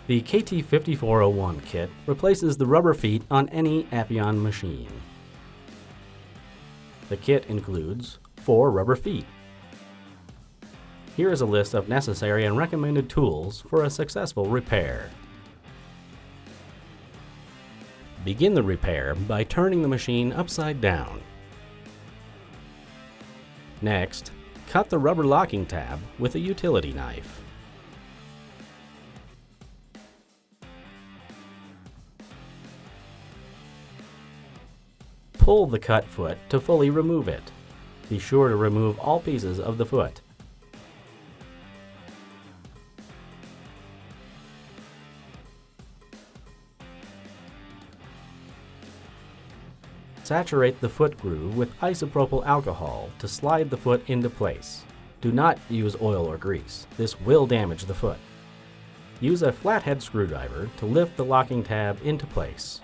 The KT5401 kit replaces the rubber feet on any Appion machine. The kit includes 4 rubber feet. Here is a list of necessary and recommended tools for a successful repair. Begin the repair by turning the machine upside down. Next, cut the rubber locking tab with a utility knife. Pull the cut foot to fully remove it. Be sure to remove all pieces of the foot. Saturate the foot groove with isopropyl alcohol to slide the foot into place. Do not use oil or grease. This will damage the foot. Use a flathead screwdriver to lift the locking tab into place.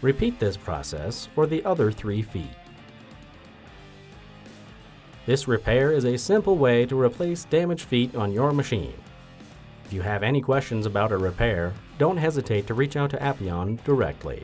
Repeat this process for the other 3 feet. This repair is a simple way to replace damaged feet on your machine. If you have any questions about a repair, don't hesitate to reach out to Appion directly.